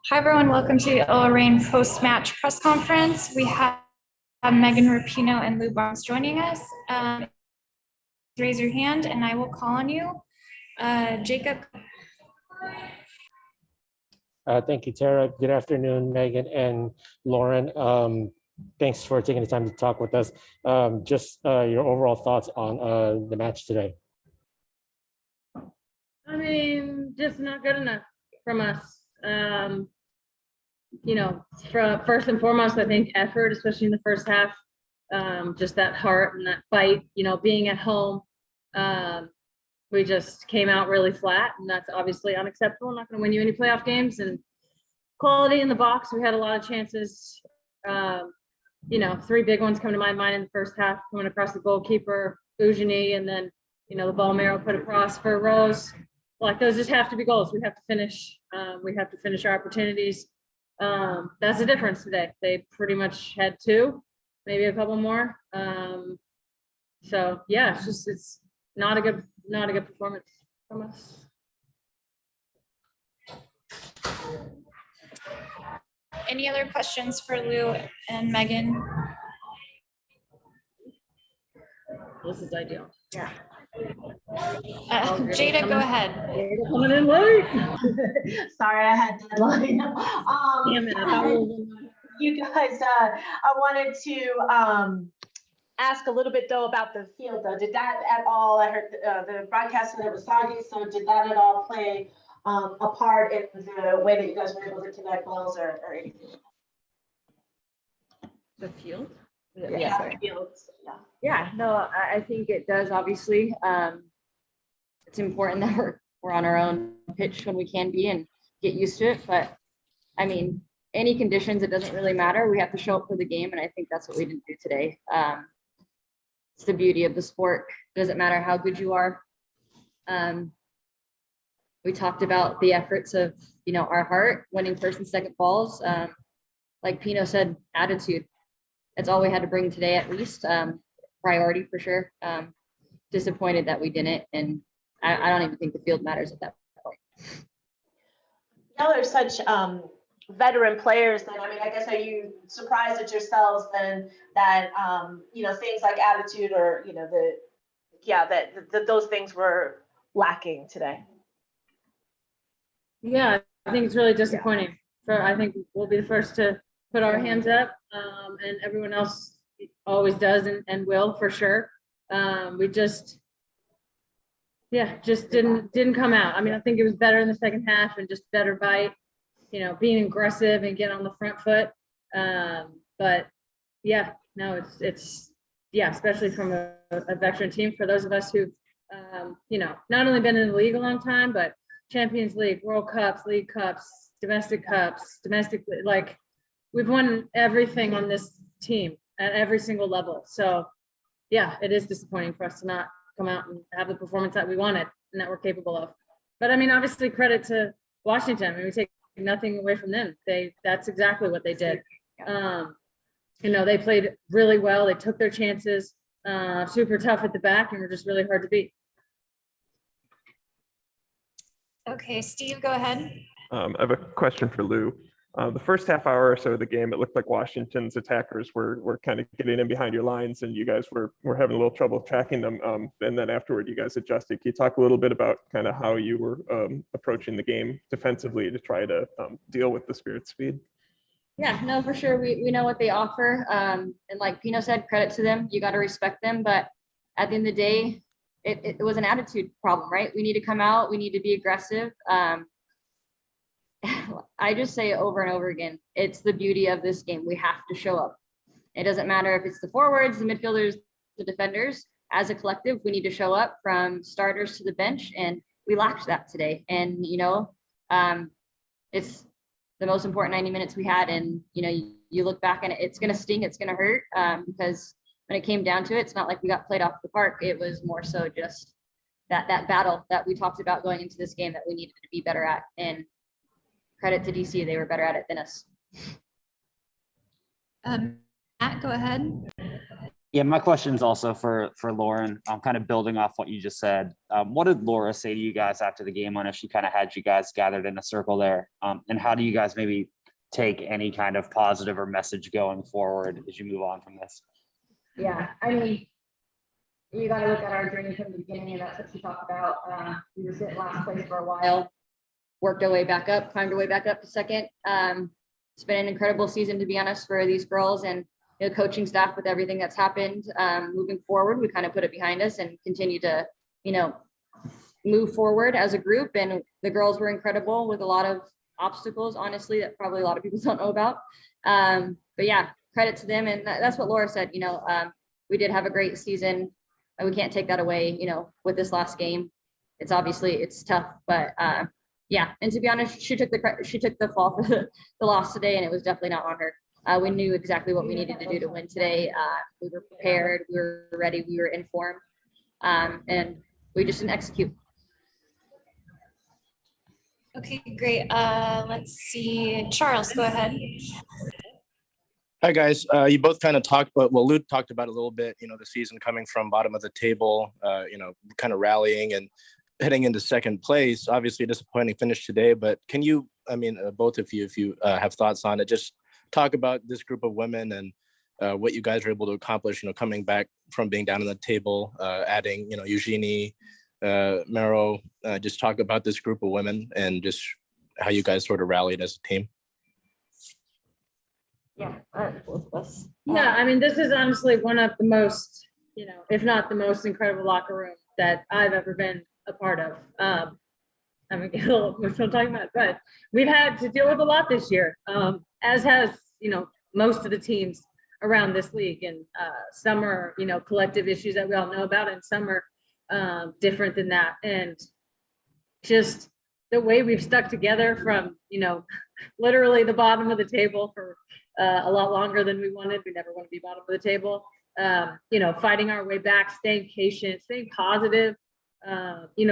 Hi, everyone. Welcome to the Lorraine post-match press conference. We have Megan Rapinoe and Lou Barnes joining us. Raise your hand and I will call on you. Jacob. Thank you, Tara. Good afternoon, Megan and Lauren. Thanks for taking the time to talk with us. Just your overall thoughts on the match today. I mean, just not good enough from us. First and foremost, I think effort, especially in the first half, just that heart and that fight, being at home. We just came out really flat, and that's obviously unacceptable. Not going to win you any playoff games. And quality in the box, we had a lot of chances. Three big ones come to my mind in the first half, coming across the goalkeeper, Eugenie, and then, the ball Merrill put across for Rose. Like, those just have to be goals. We have to finish. We have to finish our opportunities. That's the difference today. They pretty much had two, maybe a couple more. So yeah, it's not a good performance from us. Any other questions for Lou and Megan? This is ideal. Yeah. Jada, go ahead. Coming in late. Sorry, I had deadline. Damn it, I thought we were You guys, I wanted to ask a little bit though about the field though. Did that at all, I heard the broadcast said it was soggy, so did that at all play a part in the way that you guys were able to connect balls or anything? the field. Yeah, fields. Yeah, no, I think it does, obviously. It's important that we're on our own pitch when we can be and get used to it. But I mean, any conditions, it doesn't really matter. We have to show up for the game, and I think that's what we didn't do today. It's the beauty of the sport. It doesn't matter how good you are. We talked about the efforts of, our heart, winning first and second balls. Like Pino said, attitude. That's all we had to bring today, at least. Priority for sure. Disappointed that we didn't, and I don't even think the field matters at that point. Y'all are such veteran players that, I guess, are you surprised at yourselves then that things like attitude or that those things were lacking today? Yeah, I think it's really disappointing. I think we'll be the first to put our hands up, and everyone else always does and will for sure. We just didn't come out. I mean, I think it was better in the second half and just better bite, being aggressive and getting on the front foot. But yeah, no, it's especially from a veteran team, for those of us who've not only been in the league a long time, but Champions League, World Cups, League Cups, domestic, like, we've won everything on this team at every single level. So yeah, it is disappointing for us to not come out and have the performance that we wanted and that we're capable of. But I mean, obviously credit to Washington. I mean, we take nothing away from them. That's exactly what they did. They played really well. They took their chances, super tough at the back, and were just really hard to beat. Okay, Steve, go ahead. I have a question for Lou. The first half hour or so of the game, it looked like Washington's attackers were kind of getting in behind your lines, and you guys were having a little trouble tracking them. And then afterward, you guys adjusted. Can you talk a little bit about kind of how you were approaching the game defensively to try to deal with the Spirit speed? Yeah, no, for sure. We know what they offer. And like Pino said, credit to them. You got to respect them. But at the end of the day, it was an attitude problem, right? We need to come out. We need to be aggressive. I just say it over and over again. It's the beauty of this game. We have to show up. It doesn't matter if it's the forwards, the midfielders, the defenders. As a collective, we need to show up from starters to the bench, and we lacked that today. And it's the most important 90 minutes we had. And you look back and it's going to sting. It's going to hurt because when it came down to it, it's not like we got played off the park. It was more so just that battle that we talked about going into this game that we needed to be better at. And credit to DC, they were better at it than us. Matt, go ahead. Yeah, my question is also for Lauren. I'm kind of building off what you just said. What did Laura say to you guys after the game? On if she kind of had you guys gathered in a circle there, and how do you guys maybe take any kind of positive or message going forward as you move on from this? Yeah, I mean, you got to look at our journey from the beginning, and that's what she talked about. We were sitting last place for a while, worked our way back up, climbed our way back up to second. It's been an incredible season, to be honest, for these girls and the coaching staff with everything that's happened. Moving forward, we kind of put it behind us and continue to, move forward as a group. And the girls were incredible with a lot of obstacles, honestly, that probably a lot of people don't know about. But yeah, credit to them. And that's what Laura said, we did have a great season and we can't take that away, with this last game. It's tough, but yeah. And to be honest, she took the fall for the loss today, and it was definitely not on her. We knew exactly what we needed to do to win today. We were prepared, we were ready, we were informed, and we just didn't execute. Okay, great. Let's see. Charles, go ahead. Hi, guys. You both kind of talked about, well, Lou talked about a little bit, the season coming from bottom of the table, kind of rallying and heading into second place. Obviously a disappointing finish today, but can you, both of you, if you have thoughts on it, just talk about this group of women and what you guys were able to accomplish, coming back from being down on the table, adding, Eugenie, Mero, just talk about this group of women and just how you guys sort of rallied as a team. Yeah, both of us. Yeah, this is honestly one of the most, if not the most incredible locker room that I've ever been a part of. I'm gonna get a little emotional talking about it, but we've had to deal with a lot this year, as has, most of the teams around this league. And some are, collective issues that we all know about, and some are different than that. And just the way we've stuck together from, literally the bottom of the table for a lot longer than we wanted. We never want to be bottom of the table. Fighting our way back, staying patient, staying positive,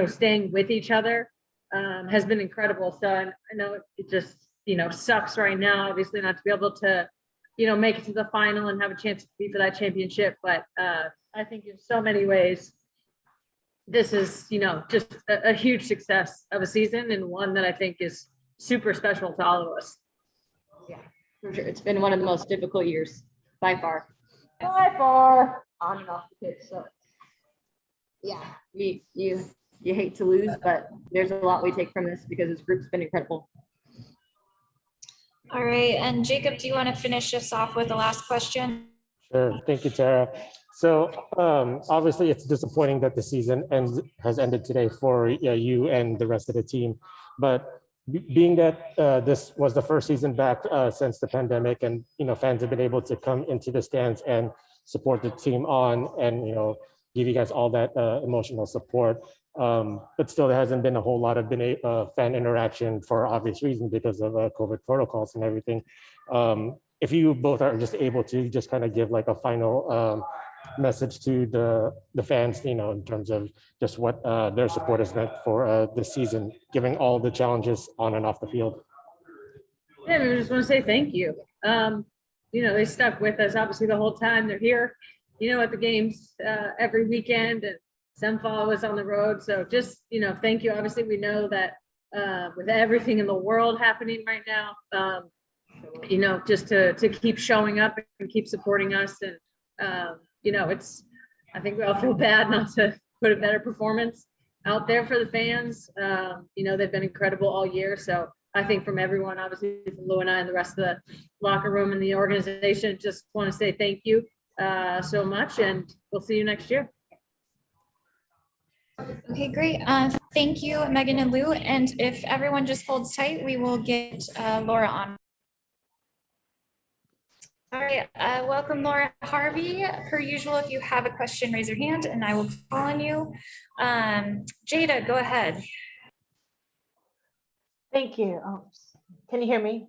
staying with each other has been incredible. So I know it just, sucks right now, obviously, not to be able to, make it to the final and have a chance to be for that championship. But I think in so many ways, this is, just a huge success of a season, and one that I think is super special to all of us. Yeah, for sure. It's been one of the most difficult years by far on and off the pitch. So yeah, you hate to lose, but there's a lot we take from this because this group's been incredible. All right, and Jacob, do you want to finish us off with the last question? Sure. Thank you, Tara. So obviously it's disappointing that the season has ended today for you and the rest of the team. But being that this was the first season back since the pandemic, and fans have been able to come into the stands and support the team and give you guys all that emotional support. But still, there hasn't been a whole lot of fan interaction for obvious reasons because of COVID protocols and everything. If you both are just able to just kind of give like a final message to the fans, in terms of just what their support has meant for this season, given all the challenges on and off the field. Yeah, we just want to say thank you. They stuck with us obviously the whole time. They're here, at the games every weekend, and some follow us on the road. So just, thank you. Obviously, we know that with everything in the world happening right now, just to keep showing up and keep supporting us. And, I think we all feel bad not to put a better performance out there for the fans. They've been incredible all year. So I think from everyone, obviously from Lou and I and the rest of the locker room and the organization, just want to say thank you so much, and we'll see you next year. Okay, great. Thank you, Megan and Lou. And if everyone just holds tight, we will get Laura on. All right, welcome Laura. Harvey, per usual, if you have a question, raise your hand and I will call on you. Jada, go ahead. Thank you. Can you hear me?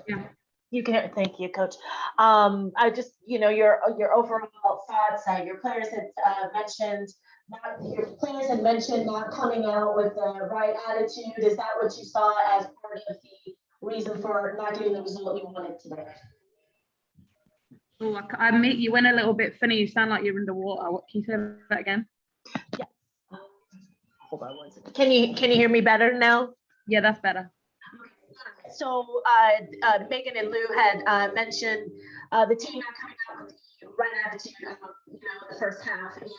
Yeah. You can hear. Thank you, Coach. I just, your overall thoughts. Your players had mentioned not coming out with the right attitude. Is that what you saw as part of the reason for not getting the result you wanted today? Oh, you went a little bit funny. You sound like you're underwater. What can you say that again? Hold on one second. Can you hear me better now? Yeah, that's better. So Megan and Lou had mentioned the team not coming out with the right attitude, the first half, and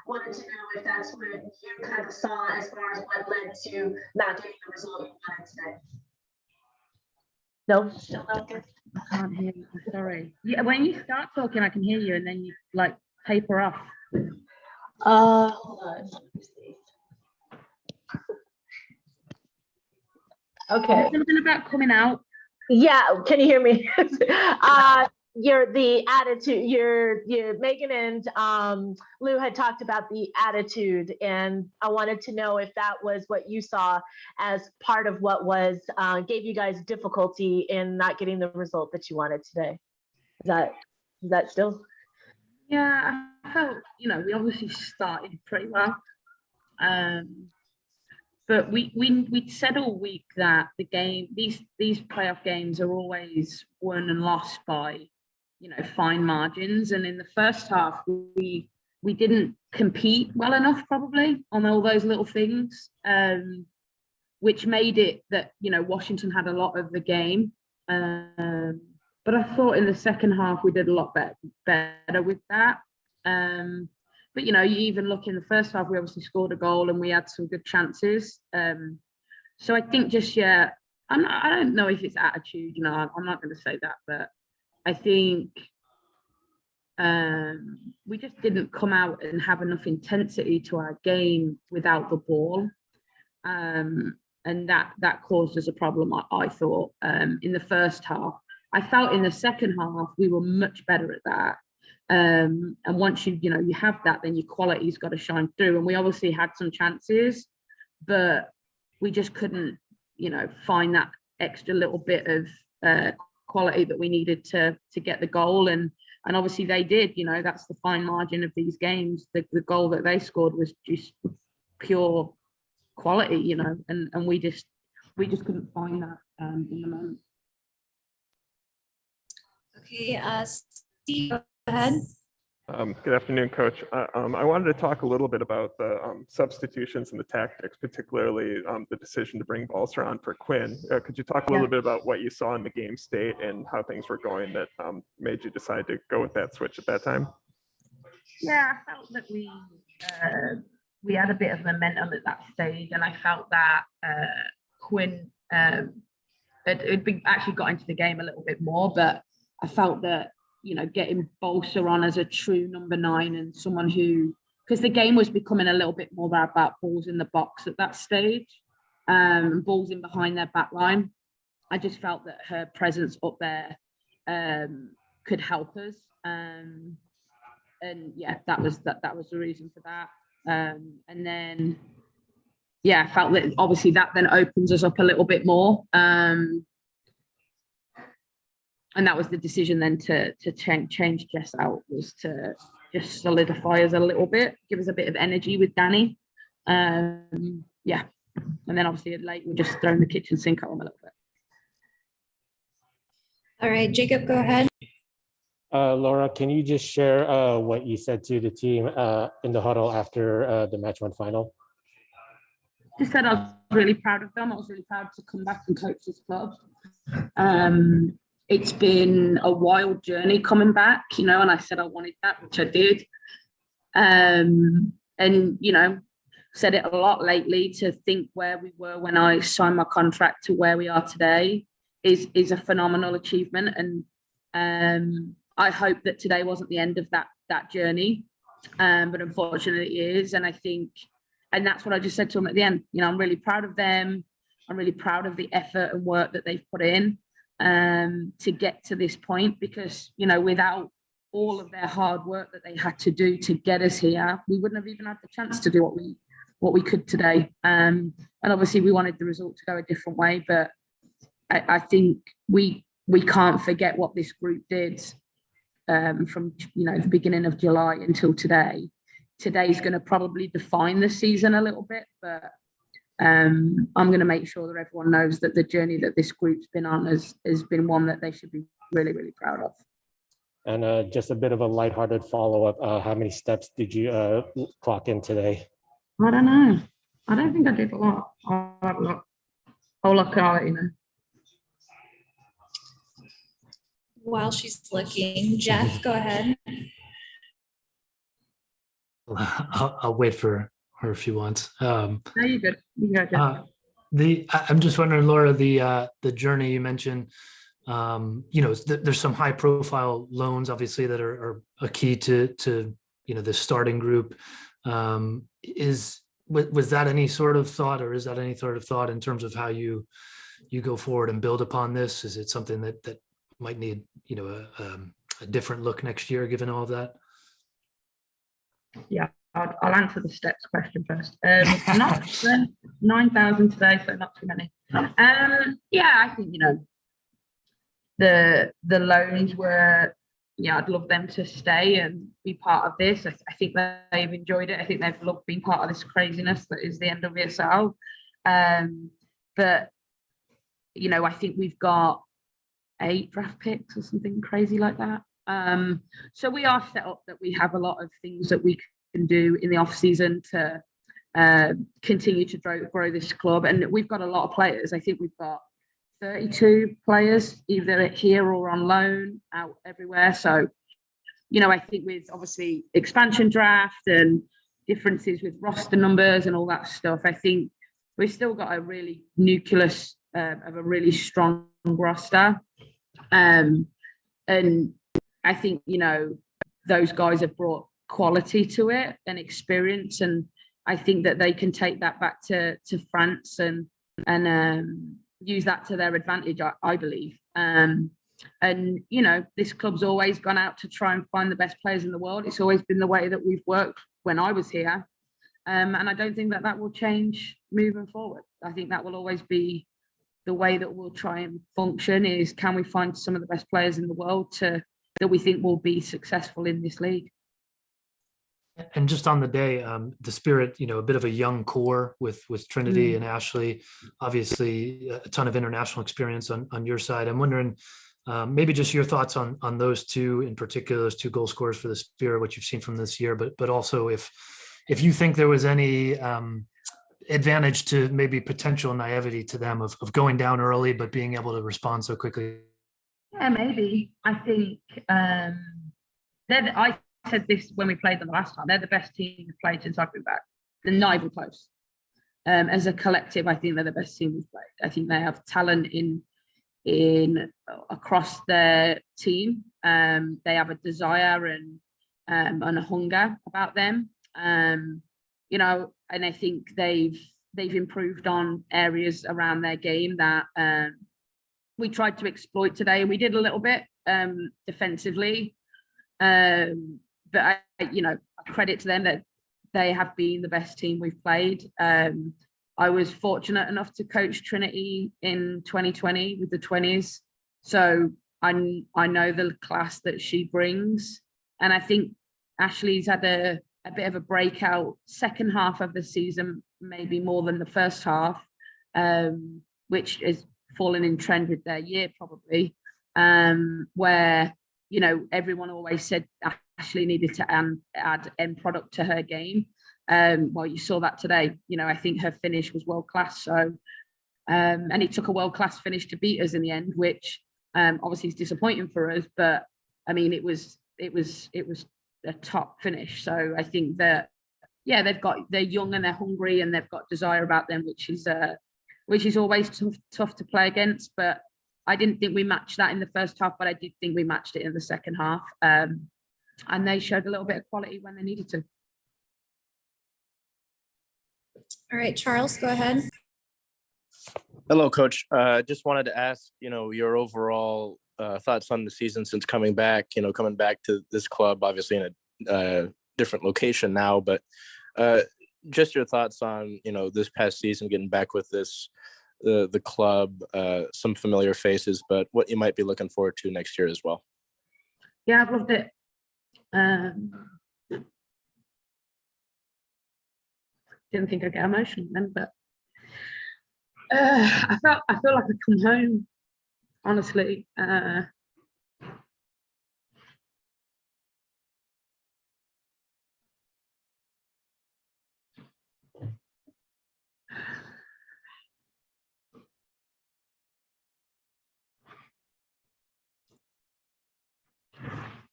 wanted to know if that's what you kind of saw as far as what led to not getting the result you wanted today. No, still not good. I can't hear you. Sorry. Yeah, when you start talking, I can hear you, and then you like taper off. Hold on. Let me see. Okay. Something about coming out. Yeah, can you hear me? The attitude, your Megan and Lou had talked about the attitude, and I wanted to know if that was what you saw as part of what was gave you guys difficulty in not getting the result that you wanted today. Is that still? Yeah, I felt, we obviously started pretty well. But we said all week that these playoff games are always won and lost by, fine margins. And in the first half, we didn't compete well enough probably on all those little things, which made it that, Washington had a lot of the game. But I thought in the second half we did a lot better with that. But you even look in the first half, we obviously scored a goal and we had some good chances. So I think I don't know if it's attitude, I'm not going to say that, but I think we just didn't come out and have enough intensity to our game without the ball. And that caused us a problem, I thought, in the first half. I felt in the second half, we were much better at that. And once you have that, then your quality's got to shine through. And we obviously had some chances, but we just couldn't, find that extra little bit of quality that we needed to get the goal. And obviously they did. That's the fine margin of these games. The goal that they scored was just pure quality, and we just couldn't find that in the moment. Okay, Steve, go ahead. Good afternoon, Coach. I wanted to talk a little bit about the substitutions and the tactics, particularly the decision to bring balls around for Quinn. Could you talk a little bit about what you saw in the game state and how things were going that made you decide to go with that switch at that time? Yeah, I felt that we had a bit of momentum at that stage, and I felt that Quinn had actually got into the game a little bit more, but I felt that getting Bolsa on as a true number 9 and someone who, because the game was becoming a little bit more about balls in the box at that stage, balls in behind their back line. I just felt that her presence up there could help us, and yeah, that was the reason for that. And then I felt that obviously that then opens us up a little bit more. And that was the decision then to change Jess out, was to just solidify us a little bit, give us a bit of energy with Danny. And then obviously at late, we're just throwing the kitchen sink at them a little bit. All right, Jacob, go ahead. Laura, can you just share what you said to the team in the huddle after the match 1 final? Just said I was really proud of them. I was really proud to come back and coach this club. It's been a wild journey coming back, and I said I wanted that, which I did. And, said it a lot lately, to think where we were when I signed my contract to where we are today is a phenomenal achievement. And I hope that today wasn't the end of that journey, but unfortunately it is. And I think, and that's what I just said to them at the end, I'm really proud of them. I'm really proud of the effort and work that they've put in to get to this point, because without all of their hard work that they had to do to get us here, we wouldn't have even had the chance to do what we could today. And obviously we wanted the result to go a different way, but I think we can't forget what this group did from the beginning of July until today. Today's going to probably define the season a little bit, but I'm going to make sure that everyone knows that the journey that this group's been on has been one that they should be really, really proud of. And just a bit of a lighthearted follow-up. How many steps did you clock in today? I don't know. I don't think I did a lot. I'll have a look. I'll look at it, you know. While she's looking, Jeff, go ahead. I'll wait for her if she wants. No, you're good. You go, Jeff. I'm just wondering, Laura, the journey you mentioned, there's some high profile loans obviously that are a key to the starting group. Was that any sort of thought, or is that any sort of thought in terms of how you go forward and build upon this? Is it something that might need a different look next year given all of that? Yeah, I'll answer the steps question first. Not 9,000 today, so not too many. Yeah, I think the loans were. Yeah, I'd love them to stay and be part of this. I think they've enjoyed it. I think they've loved being part of this craziness that is the NWSL. But I think we've got 8 draft picks or something crazy like that. So we are set up that we have a lot of things that we can do in the off season to continue to grow this club, and we've got a lot of players. I think we've got 32 players either here or on loan out everywhere. So I think with obviously expansion draft and differences with roster numbers and all that stuff, I think we've still got a really nucleus of a really strong roster. And I think, those guys have brought quality to it and experience. And I think that they can take that back to France and use that to their advantage, I believe. And this club's always gone out to try and find the best players in the world. It's always been the way that we've worked when I was here. And I don't think that will change moving forward. I think that will always be the way that we'll try and function, is can we find some of the best players in the world that we think will be successful in this league. And just on the day, the Spirit, a bit of a young core with Trinity and Ashley, obviously a ton of international experience on your side. I'm wondering maybe just your thoughts on those two in particular, those 2 goal scorers for the Spirit, what you've seen from this year, but also if you think there was any advantage to maybe potential naivety to them of going down early, but being able to respond so quickly. Yeah, maybe. I think I said this when we played them last time. They're the best team we've played since I've been back. They're not even close. As a collective, I think they're the best team we've played. I think they have talent in across their team. They have a desire and a hunger about them. And I think they've improved on areas around their game that we tried to exploit today. We did a little bit defensively. But I credit to them that they have been the best team we've played. I was fortunate enough to coach Trinity in 2020 with the 20s. So I know the class that she brings. And I think Ashley's had a bit of a breakout second half of the season, maybe more than the first half, which is fallen in trend with their year probably, where, everyone always said Ashley needed to add end product to her game. Well, you saw that today. I think her finish was world class. So, and it took a world class finish to beat us in the end, which obviously is disappointing for us. But I mean, it was a top finish. So I think that they're young and they're hungry and they've got desire about them, which is always tough to play against. But I didn't think we matched that in the first half, but I did think we matched it in the second half. And they showed a little bit of quality when they needed to. All right, Charles, go ahead. Hello, Coach. Just wanted to ask, your overall thoughts on the season since coming back to this club, obviously in a different location now, but just your thoughts on, this past season, getting back with the club, some familiar faces, but what you might be looking forward to next year as well. Yeah, I've loved it. Didn't think I'd get emotional then, but I feel like I'd come home, honestly.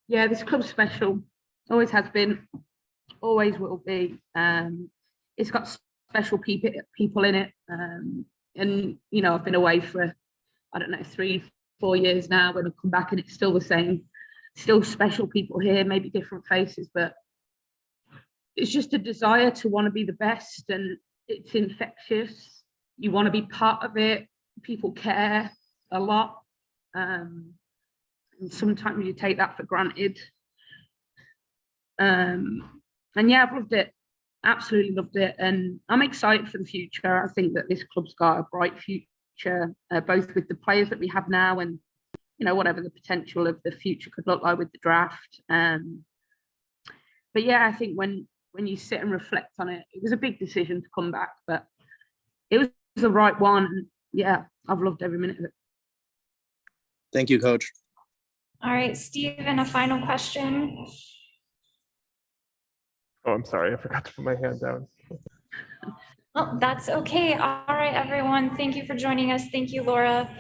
Yeah, this club's special. Always has been, always will be. It's got special people in it. And, you know, I've been away for, I don't know, 3-4 years now. When I come back and it's still the same, still special people here, maybe different faces, but it's just a desire to want to be the best, and it's infectious. You want to be part of it. People care a lot. And sometimes you take that for granted. And yeah, I've loved it. Absolutely loved it. And I'm excited for the future. I think that this club's got a bright future, both with the players that we have now and, you know, whatever the potential of the future could look like with the draft. But yeah, I think when you sit and reflect on it, it was a big decision to come back, but it was the right one. And yeah, I've loved every minute of it. Thank you, Coach. All right, Stephen, a final question. Oh, I'm sorry. I forgot to put my hand down. Oh, that's okay. All right, everyone. Thank you for joining us. Thank you, Laura.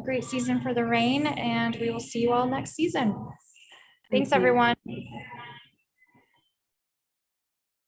Great season for the Reign, and we will see you all next season. Thanks, everyone.